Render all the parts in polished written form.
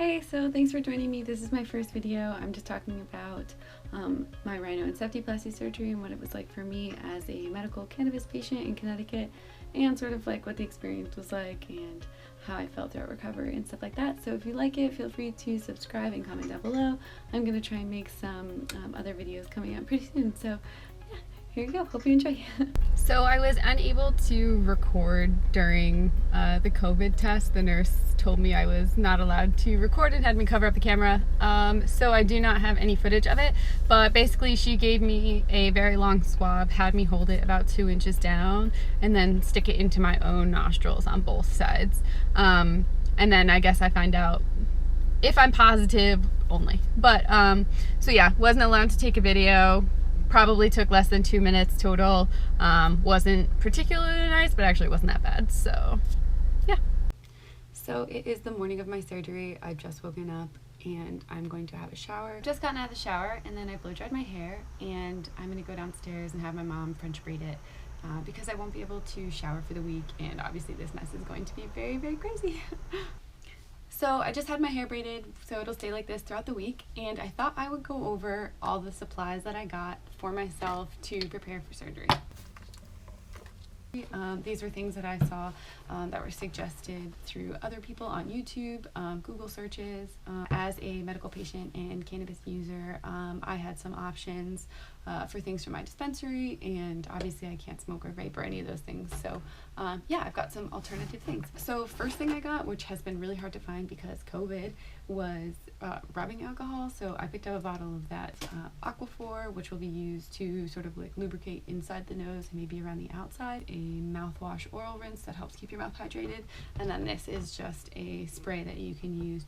Hey, so thanks for joining me. This is my first video. I'm just talking about my rhino and septoplasty surgery and what it was like for me as a medical cannabis patient in Connecticut, and sort of like what the experience was like and how I felt throughout recovery and stuff like that. So if you like it, feel free to subscribe and comment down below. I'm going to try and make some other videos coming out pretty soon. So yeah, here you go. Hope you enjoy. So I was unable to record during the COVID test. The nurse told me I was not allowed to record and had me cover up the camera. So I do not have any footage of it, but basically she gave me a very long swab, had me hold it about 2 inches down, and then stick it into my own nostrils on both sides. And then I guess I find out if I'm positive only. But so yeah, wasn't allowed to take a video. Probably took less than 2 minutes total. Wasn't particularly nice, but actually wasn't that bad. So yeah. So it is the morning of my surgery. I've just woken up and I'm going to have a shower. Just gotten out of the shower, and then I blow dried my hair, and I'm gonna go downstairs and have my mom French braid it because I won't be able to shower for the week, and obviously this mess is going to be very, very crazy. So I just had my hair braided so it'll stay like this throughout the week, and I thought I would go over all the supplies that I got for myself to prepare for surgery. These were things that I saw that were suggested through other people on YouTube, Google searches. As a medical patient and cannabis user, I had some options for things from my dispensary, and obviously I can't smoke or vape or any of those things. So yeah, I've got some alternative things. So first thing I got, which has been really hard to find because COVID, was rubbing alcohol. So I picked up a bottle of that Aquaphor, which will be used to sort of like lubricate inside the nose and maybe around the outside. A mouthwash oral rinse that helps keep your mouth hydrated, and then this is just a spray that you can use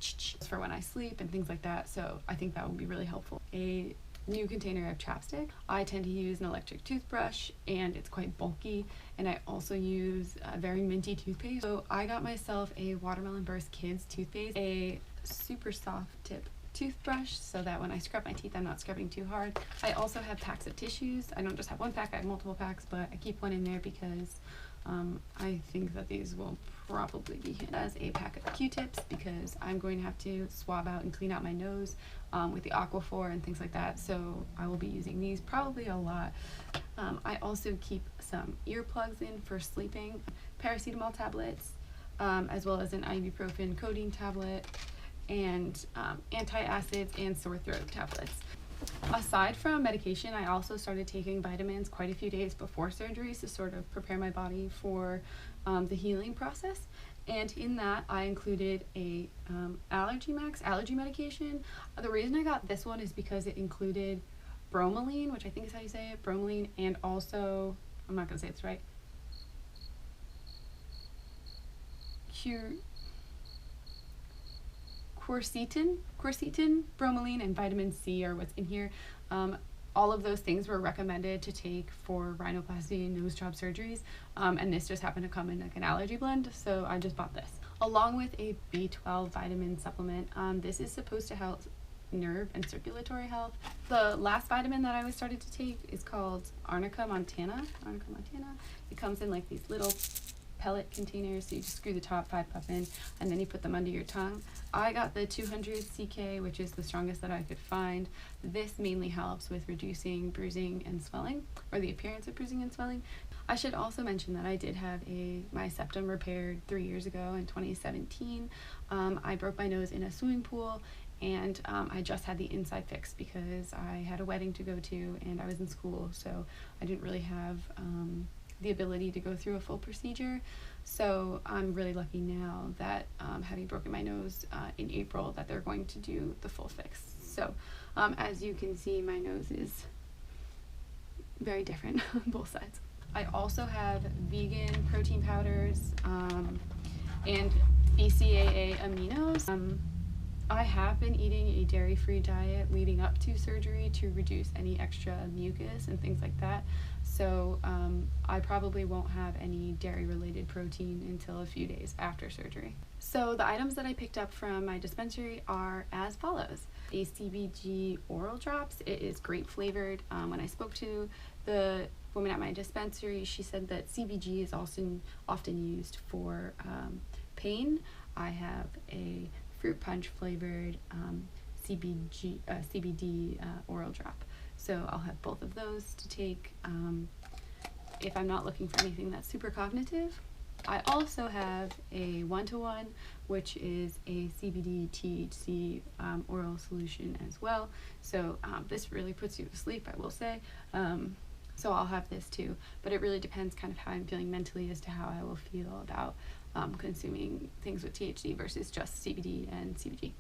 for when I sleep and things like that. So I think that will be really helpful. A new container of chapstick. I tend to use an electric toothbrush, and it's quite bulky, and I also use a very minty toothpaste. So I got myself a Watermelon Burst Kids toothpaste, a super soft tip toothbrush so that when I scrub my teeth I'm not scrubbing too hard. I also have packs of tissues. I don't just have one pack, I have multiple packs, but I keep one in there because I think that these will probably be hit as a pack of Q-tips, because I'm going to have to swab out and clean out my nose with the Aquaphor and things like that, so I will be using these probably a lot. I also keep some earplugs in for sleeping, paracetamol tablets, as well as an ibuprofen codeine tablet, and antacids and sore throat tablets. Aside from medication, I also started taking vitamins quite a few days before surgery to sort of prepare my body for the healing process. And in that, I included a Allergy Max allergy medication. The reason I got this one is because it included bromelain, which I think is how you say it, bromelain, and also, I'm not going to say it's right, Quercetin, bromelain, and vitamin C are what's in here. All of those things were recommended to take for rhinoplasty and nose job surgeries, and this just happened to come in like an allergy blend, so I just bought this. Along with a B12 vitamin supplement. This is supposed to help nerve and circulatory health. The last vitamin that I was started to take is called Arnica Montana. It comes in like these little pellet containers, so you just screw the top 5 up in, and then you put them under your tongue. I got the 200 CK, which is the strongest that I could find. This mainly helps with reducing bruising and swelling, or the appearance of bruising and swelling. I should also mention that I did have my septum repaired 3 years ago in 2017. I broke my nose in a swimming pool, and I just had the inside fixed because I had a wedding to go to and I was in school, so I didn't really have the ability to go through a full procedure. So I'm really lucky now that having broken my nose in April, that they're going to do the full fix. So as you can see, my nose is very different on both sides. I also have vegan protein powders and BCAA aminos. I have been eating a dairy-free diet leading up to surgery to reduce any extra mucus and things like that. So I probably won't have any dairy-related protein until a few days after surgery. So the items that I picked up from my dispensary are as follows. A CBG oral drops. It is grape flavored. When I spoke to the woman at my dispensary, she said that CBG is also often used for pain. I have a fruit punch flavored CBD oral drop. So I'll have both of those to take if I'm not looking for anything that's super cognitive. I also have a 1-to-1, which is a CBD THC oral solution as well. So this really puts you to sleep, I will say. So I'll have this too, but it really depends kind of how I'm feeling mentally as to how I will feel about consuming things with THC versus just CBD and CBG.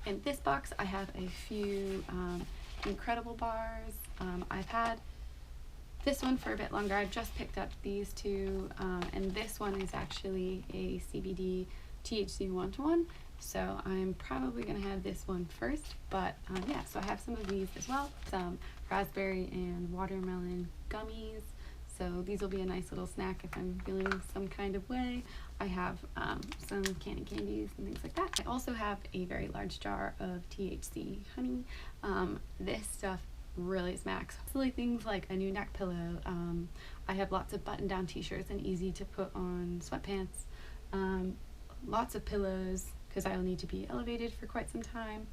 In this box, I have a few incredible bars. I've had this one for a bit longer. I've just picked up these two, and this one is actually a CBD THC 1-to-1. So I'm probably gonna have this one first, but yeah, so I have some of these as well. Some raspberry and watermelon gummies. So these will be a nice little snack if I'm feeling some kind of way. I have some candy candies and things like that. I also have a very large jar of THC honey. This stuff really smacks. Silly things like a new neck pillow. I have lots of button-down t-shirts and easy to put on sweatpants. Lots of pillows because I will need to be elevated for quite some time.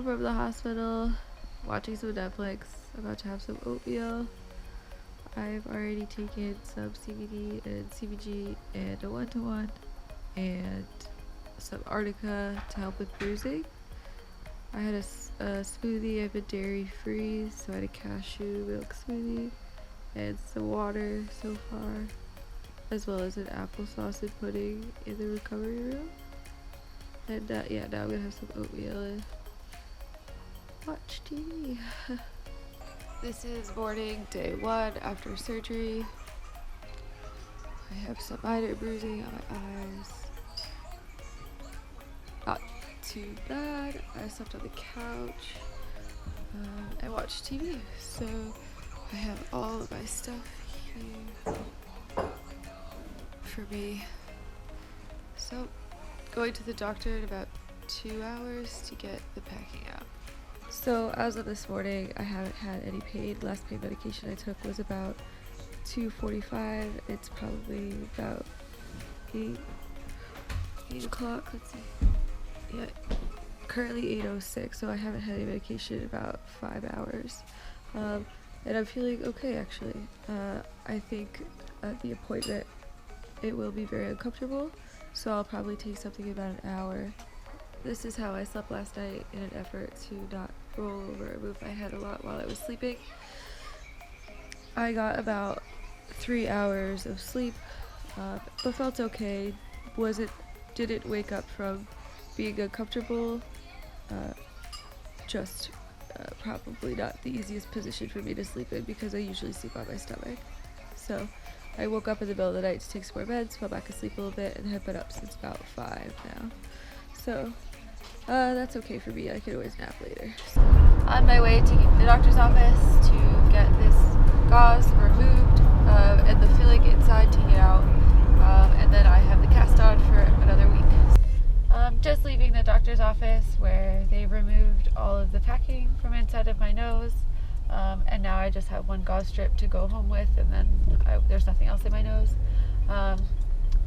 From the hospital, watching some Netflix, about to have some oatmeal. I've already taken some CBD and CBG and a 1-to-1 and some Arnica to help with bruising. I had a smoothie. I've been dairy free, so I had a cashew milk smoothie and some water so far, as well as an applesauce and pudding in the recovery room. And yeah, now I'm gonna have some oatmeal and watch TV. This is morning, day 1 after surgery. I have some minor bruising on my eyes. Not too bad. I slept on the couch and watched TV. So I have all of my stuff here for me. So going to the doctor in about 2 hours to get the packing out. So as of this morning, I haven't had any pain. Last pain medication I took was about 2:45. It's probably about 8 o'clock. Let's see. Yeah, currently 8:06. So I haven't had any medication in about 5 hours, and I'm feeling okay actually. I think at the appointment it will be very uncomfortable, so I'll probably take something about an hour. This is how I slept last night in an effort to not roll over and move my head a lot while I was sleeping. I got about 3 hours of sleep, but felt okay. Didn't wake up from being uncomfortable. Just probably not the easiest position for me to sleep in because I usually sleep on my stomach. So I woke up in the middle of the night to take some more meds, fell back asleep a little bit, and have been up since about 5 now. So that's okay for me. I can always nap later. On my way to the doctor's office to get this gauze removed and the filling inside taken out, and then I have the cast on for another week. Just leaving the doctor's office where they removed all of the packing from inside of my nose, and now I just have one gauze strip to go home with, and then there's nothing else in my nose.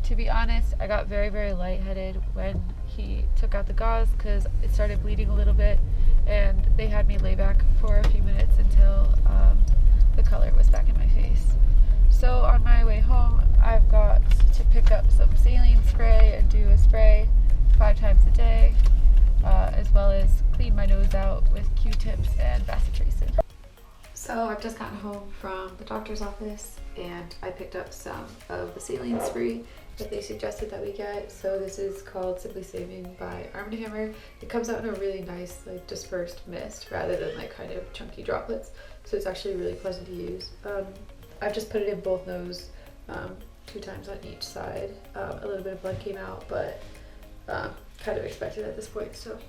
To be honest, I got very, very lightheaded when he took out the gauze because it started bleeding a little bit, and they had me lay back for a few minutes until the color was back in my face. So on my way home, doctor's office and I picked up some of the saline spray that they suggested that we get. So this is called Simply Saving by Arm & Hammer. It comes out in a really nice like dispersed mist rather than like kind of chunky droplets. So it's actually really pleasant to use. I've just put it in both nose 2 times on each side. A little bit of blood came out, but kind of expected at this point. So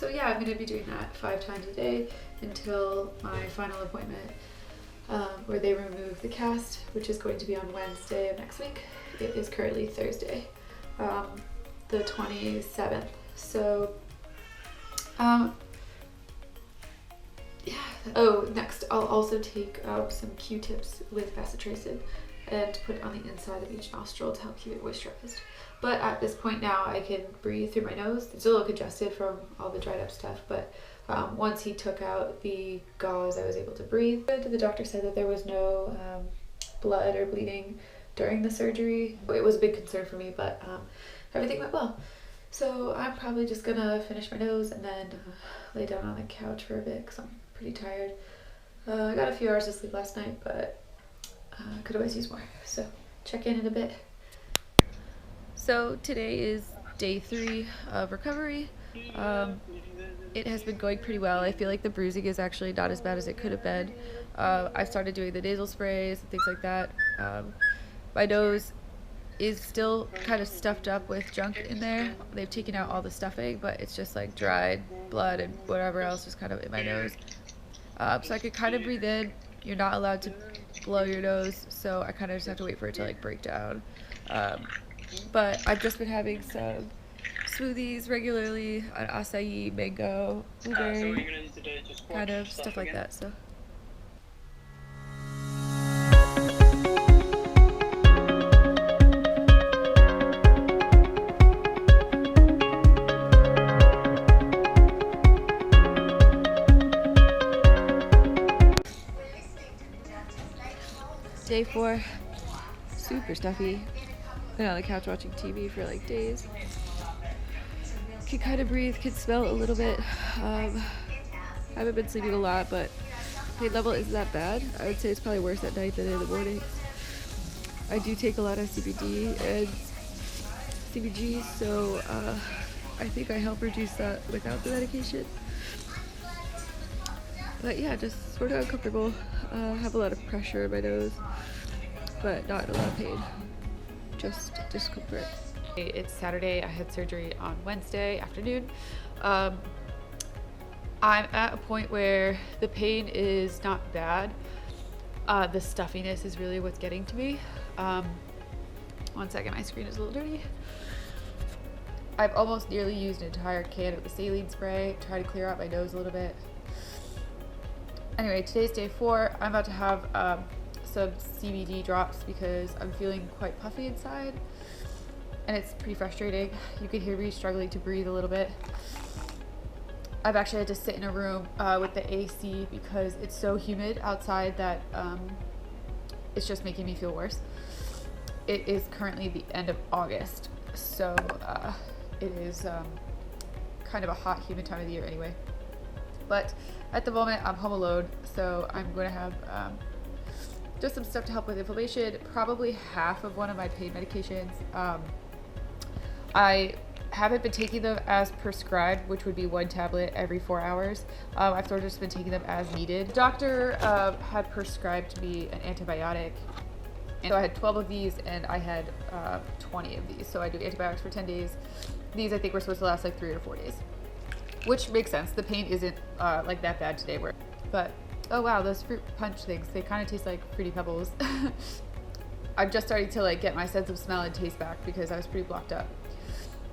yeah, I'm going to be doing that 5 times a day until my final appointment where they remove the cast, which is going to be on Wednesday of next week. It is currently Thursday, the 27th. So yeah. Oh, next I'll also take some Q-tips with bacitracin and put on the inside of each nostril to help keep it moisturized. But at this point now I can breathe through my nose. It's a little congested from all the dried up stuff, but once he took out the gauze I was able to breathe. The doctor said that there was no blood or bleeding during the surgery. It was a big concern for me, but everything went well. So I'm probably just gonna finish my nose and then lay down on the couch for a bit because I'm pretty tired. I got a few hours of sleep last night, but could always use more. So check in a bit. So today is day 3 of recovery. It has been going pretty well. I feel like the bruising is actually not as bad as it could have been. I've started doing the nasal sprays and things like that. My nose is still kind of stuffed up with junk in there. They've taken out all the stuffing, but it's just like dried blood and whatever else is kind of in my nose. So I could kind of breathe in. You're not allowed to blow your nose, so I kind of just have to wait for it to like break down. But I've just been having some smoothies regularly, an acai, mango, blueberry, kind of stuff like that. So. Day 4, super stuffy. Been on the couch watching TV for like days. Can kind of breathe, can smell a little bit. Haven't been sleeping a lot, but pain level isn't that bad. I would say it's probably worse at night than in the morning. I do take a lot of CBD and CBG, so I think I help reduce that without the medication. But yeah, just sort of uncomfortable. Have a lot of pressure in my nose, but not a lot of pain. Just discomfort. It's Saturday. I had surgery on Wednesday afternoon. I'm at a point where the pain is not bad. The stuffiness is really what's getting to me. 1 second, my screen is a little dirty. I've almost nearly used an entire can of the saline spray, try to clear out my nose a little bit. Anyway, today's day 4. I'm about to have some CBD drops because I'm feeling quite puffy inside and it's pretty frustrating. You can hear me struggling to breathe a little bit. I've actually had to sit in a room with the AC because it's so humid outside that it's just making me feel worse. It is currently the end of August, so it is kind of a hot, humid time of the year anyway. But at the moment, I'm home alone, so I'm going to have just some stuff to help with inflammation, probably half of one of my pain medications. I haven't been taking them as prescribed, which would be 1 tablet every 4 hours. I've sort of just been taking them as needed. The doctor had prescribed me an antibiotic, and so I had 12 of these, and I had 20 of these. So I do antibiotics for 10 days. These I think were supposed to last like 3 or 4 days. Which makes sense. The pain isn't like that bad today. But oh wow, those fruit punch things, they kind of taste like Fruity Pebbles. I'm just starting to like get my sense of smell and taste back because I was pretty blocked up.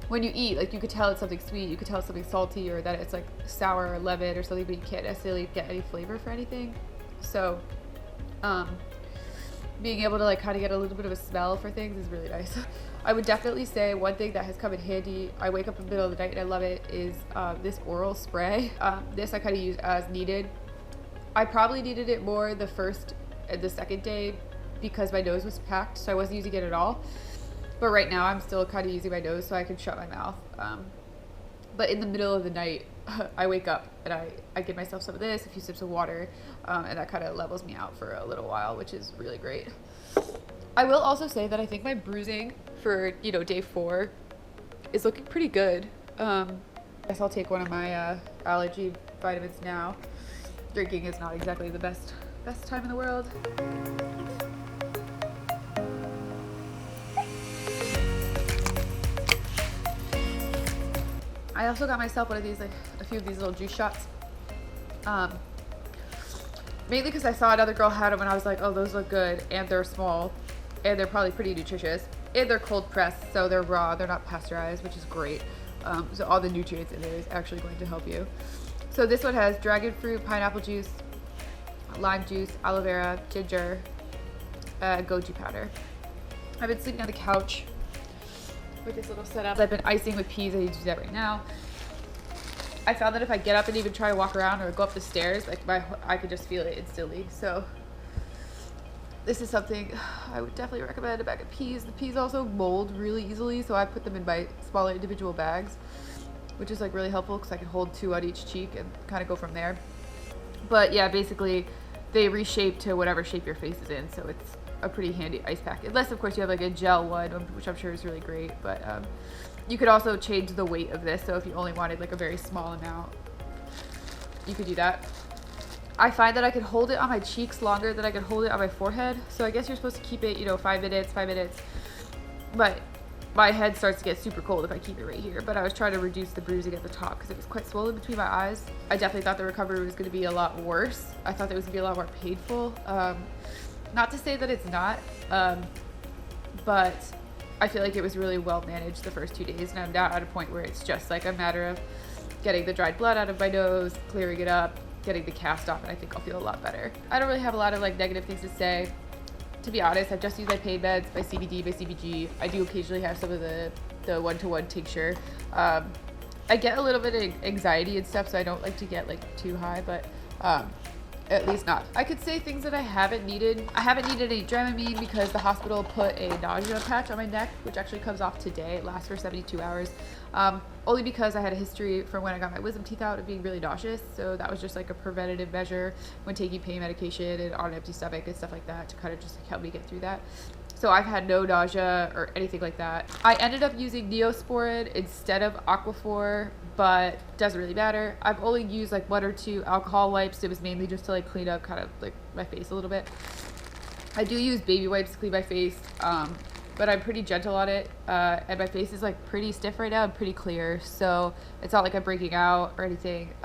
When you eat, like you could tell it's something sweet, you could tell it's something salty, or that it's like sour or lemon or something, but you can't necessarily get any flavor for anything. So being able to like kind of get a little bit of a smell for things is really nice. I would definitely say one thing that has come in handy, I wake up in the middle of the night and I love it, is this oral spray. This I kind of use as needed. I probably needed it more the first and the second day because my nose was packed, so I wasn't using it at all. But right now I'm still kind of using my nose so I can shut my mouth. But in the middle of the night, I wake up and I give myself some of this, a few sips of water, and that kind of levels me out for a little while, which is really great. I will also say that I think my bruising for, you know, day 4 is looking pretty good. I guess I'll take one of my allergy vitamins now. Drinking is not exactly the best time in the world. I also got myself one of these, like a few of these little juice shots. Mainly because I saw another girl had them and I was like, oh, those look good, and they're small, and they're probably pretty nutritious, and they're cold pressed, so they're raw, they're not pasteurized, which is great. So all the nutrients in there is actually going to help you. So this one has dragon fruit, pineapple juice, lime juice, aloe vera, ginger, goji powder. I've been sleeping on the couch with this little setup. I've been icing with peas. I need to do that right now. I found that if I get up and even try to walk around or go up the stairs, like I could just feel it instantly. So this is something I would definitely recommend. A bag of peas. The peas also mold really easily, so I put them in my smaller individual bags, which is like really helpful because I can hold 2 on each cheek and kind of go from there. But yeah, basically they reshape to whatever shape your face is in, so it's a pretty handy ice pack. Unless of course you have like a gel one, which I'm sure is really great, but you could also change the weight of this, so if you only wanted like a very small amount, you could do that. I find that I could hold it on my cheeks longer than I could hold it on my forehead, so I guess you're supposed to keep it, you know, 5 minutes, but my head starts to get super cold if I keep it right here. But I was trying to reduce the bruising at the top because it was quite swollen between my eyes. I definitely thought the recovery was going to be a lot worse. I thought that it was going to be a lot more painful. Not to say that it's not, but I feel like it was really well managed the first 2 days, and I'm now at a point where it's just like a matter of getting the dried blood out of my nose, clearing it up, getting the cast off, and I think I'll feel a lot better. I don't really have a lot of like negative things to say. To be honest, I've just used my pain meds, my CBD, my CBG. I do occasionally have some of the one-to-one tincture. I get a little bit of anxiety and stuff, so I don't like to get like too high, but at least not. I could say things that I haven't needed. I haven't needed any Dramamine because the hospital put a nausea patch on my neck, which actually comes off today. It lasts for 72 hours. Only because I had a history from when I got my wisdom teeth out of being really nauseous. So that was just like a preventative measure when taking pain medication and on an empty stomach and stuff like that to kind of just help me get through that. So I've had no nausea or anything like that. I ended up using Neosporin instead of Aquaphor, but doesn't really matter. I've only used like 1 or 2 alcohol wipes. It was mainly just to like clean up kind of like my face a little bit. I do use baby wipes to clean my face, but I'm pretty gentle on it, and my face is like pretty stiff right now and pretty clear, so it's not like I'm breaking out or anything.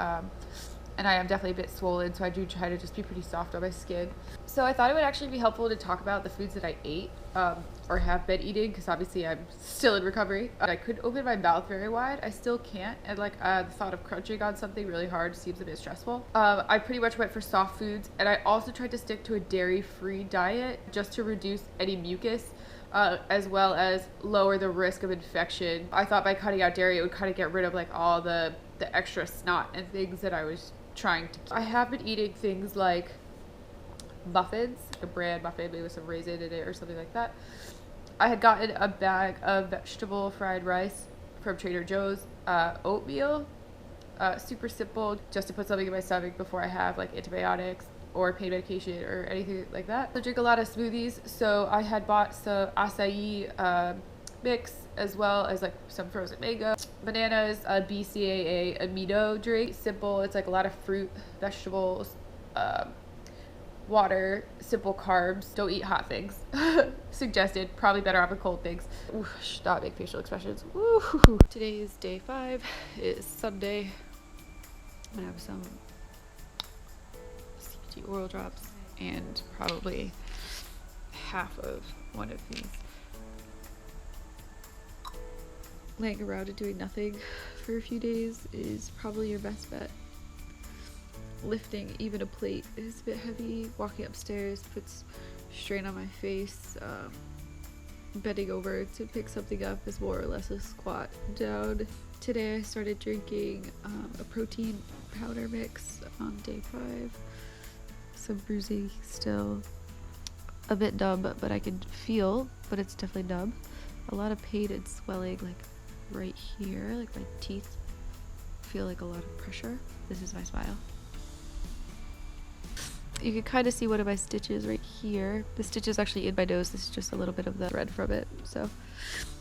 And I am definitely a bit swollen, so I do try to just be pretty soft on my skin. So I thought it would actually be helpful to talk about the foods that I ate or have been eating, because obviously I'm still in recovery. I couldn't open my mouth very wide. I still can't, and like the thought of crunching on something really hard seems a bit stressful. I pretty much went for soft foods, and I also tried to stick to a dairy-free diet just to reduce any mucus, as well as lower the risk of infection. I thought by cutting out dairy, it would kind of get rid of like all the extra snot and things that I was trying to. I have been eating things like muffins, like a bran muffin, maybe with some raisin in it or something like that. I had gotten a bag of vegetable fried rice from Trader Joe's, oatmeal, super simple, just to put something in my stomach before I have like antibiotics or pain medication or anything like that. I drink a lot of smoothies, so I had bought some acai mix, as well as like some frozen mango, bananas, a BCAA amino drink. Simple, it's like a lot of fruit, vegetables, water, simple carbs. Don't eat hot things. Suggested, probably better off with cold things. Ooh, not make facial expressions. Ooh. Today is day 5. It is Sunday. I'm gonna have some CBD oral drops and probably half of one of these. Laying around and doing nothing for a few days is probably your best bet. Lifting even a plate is a bit heavy. Walking upstairs puts strain on my face. Bending over to pick something up is more or less a squat down. Today I started drinking a protein powder mix on day 5. Some bruising still. A bit numb, but I can feel, but it's definitely numb. A lot of pain and swelling like right here, like my teeth feel like a lot of pressure. This is my smile. You can kind of see one of my stitches right here. The stitch is actually in my nose. This is just a little bit of the thread from it. So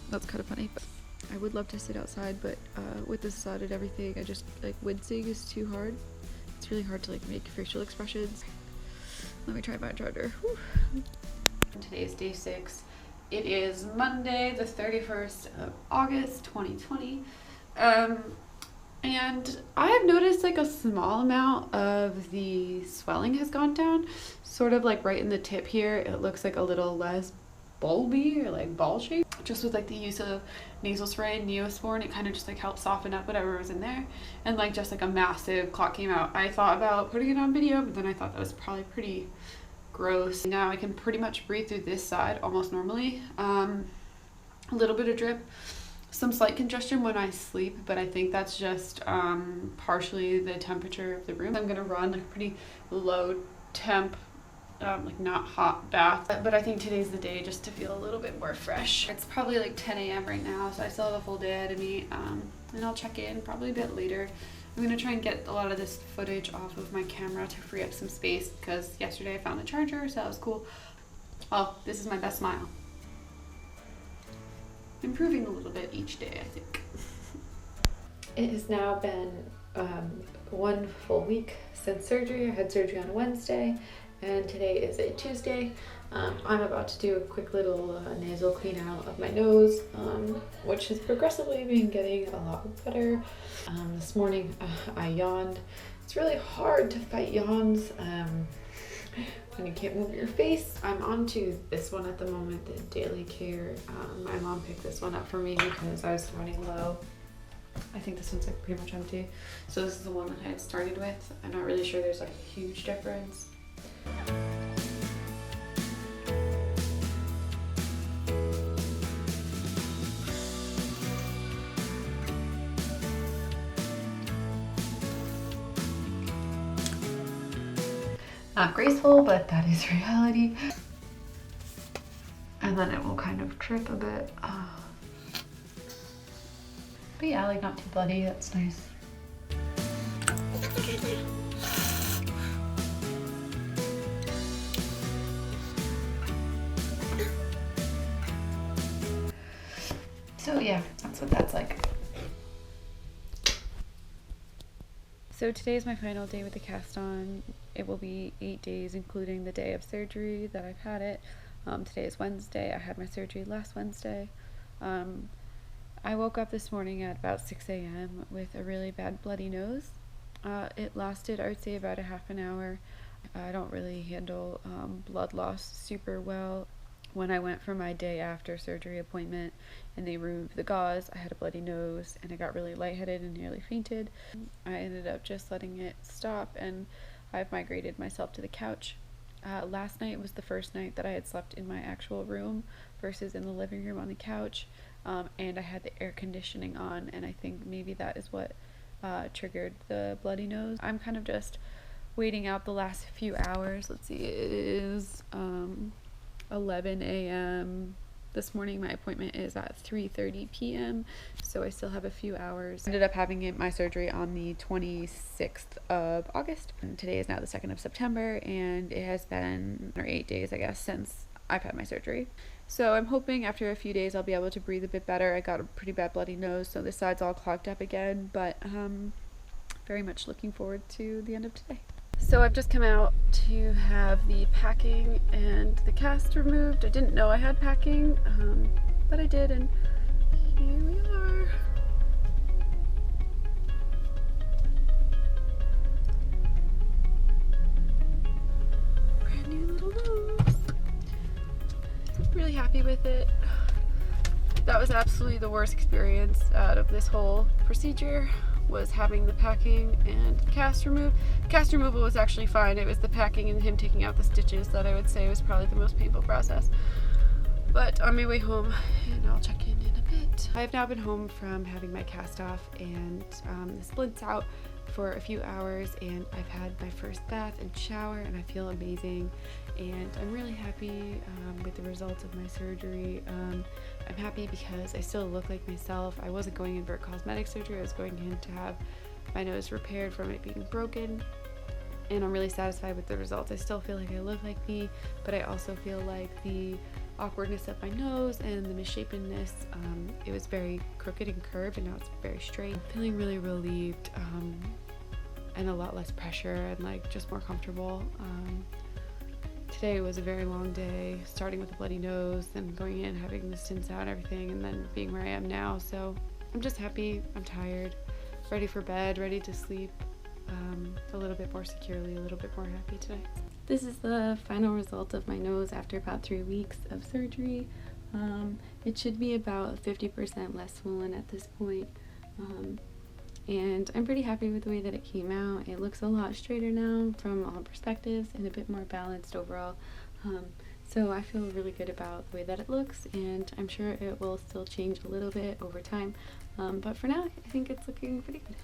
that's kind of funny. But I would love to sit outside, but with the sun and everything, I just like wincing is too hard. It's really hard to like make facial expressions. Let me try my charger. Whew. Today is day 6. It is Monday, the 31st of August, 2020. And I have noticed like a small amount of the swelling has gone down, sort of like right in the tip here. It looks like a little less bulby or like ball shaped. Just with like the use of nasal spray and Neosporin, it kind of just like helped soften up whatever was in there. And like just like a massive clot came out. I thought about putting it on video, but then I thought that was probably pretty gross. Now I can pretty much breathe through this side almost normally. A little bit of drip. Some slight congestion when I sleep, but I think that's just partially the temperature of the room. I'm gonna run like a pretty low temp, like not hot bath, but I think today's the day just to feel a little bit more fresh. It's probably like 10 a.m. right now, so I still have a full day ahead of me, and I'll check in probably a bit later. I'm gonna try and get a lot of this footage off of my camera to free up some space, because yesterday I found the charger, so that was cool. Oh, this is my best smile. Improving a little bit each day, I think. It has now been 1 full week since surgery. I had surgery on Wednesday, and today is a Tuesday. I'm about to do a quick little nasal clean out of my nose, which has progressively been getting a lot better. This morning I yawned. It's really hard to fight yawns when you can't move your face. I'm on to this one at the moment, the Daily Care. My mom picked this one up for me because I was running low. I think this one's like pretty much empty. So this is the one that I had started with. I'm not really sure there's like a huge difference. Not graceful, but that is reality. And then it will kind of trip a bit. But yeah, like not too bloody, that's nice. So yeah, that's what that's like. So today is my final day with the cast on. It will be 8 days, including the day of surgery that I've had it. Today is Wednesday. I had my surgery last Wednesday. I woke up this morning at about 6 a.m. with a really bad bloody nose. It lasted, I would say, about a half an hour. I don't really handle blood loss super well. When I went for my day after surgery appointment and they removed the gauze, I had a bloody nose and I got really lightheaded and nearly fainted. I ended up just letting it stop, and I've migrated myself to the couch. Last night was the first night that I had slept in my actual room versus in the living room on the couch, and I had the air conditioning on, and I think maybe that is what triggered the bloody nose. I'm kind of just waiting out the last few hours. Let's see, it is 11 a.m. This morning. My appointment is at 3:30 p.m. so I still have a few hours. Ended up having my surgery on the 26th of August. And today is now the 2nd of September, and it has been 8 days, I guess, since I've had my surgery. So I'm hoping after a few days I'll be able to breathe a bit better. I got a pretty bad bloody nose, so this side's all clogged up again, but very much looking forward to the end of today. So I've just come out to have the packing and the cast removed. I didn't know I had packing, but I did, and here we are. Brand new little nose. Really happy with it. That was absolutely the worst experience out of this whole procedure, was having the packing and cast removed. Cast removal was actually fine. It was the packing and him taking out the stitches that I would say was probably the most painful process. But on my way home, and I'll check in a bit. I've now been home from having my cast off and the splints out for a few hours, and I've had my first bath and shower, and I feel amazing, and I'm really happy with the results of my surgery. I'm happy because I still look like myself. I wasn't going in for cosmetic surgery. I was going in to have my nose repaired from it being broken, and I'm really satisfied with the results. I still feel like I look like me, but I also feel like the awkwardness of my nose and the misshapenness, it was very crooked and curved, and now it's very straight. I'm feeling really relieved, and a lot less pressure, and like just more comfortable. Today was a very long day, starting with a bloody nose, then going in, having the stents out and everything, and then being where I am now. So I'm just happy, I'm tired, ready for bed, ready to sleep, a little bit more securely, a little bit more happy today. This is the final result of my nose after about 3 weeks of surgery. It should be about 50% less swollen at this point. And I'm pretty happy with the way that it came out. It looks a lot straighter now from all perspectives and a bit more balanced overall. So I feel really good about the way that it looks, and I'm sure it will still change a little bit over time. But for now, I think it's looking pretty good.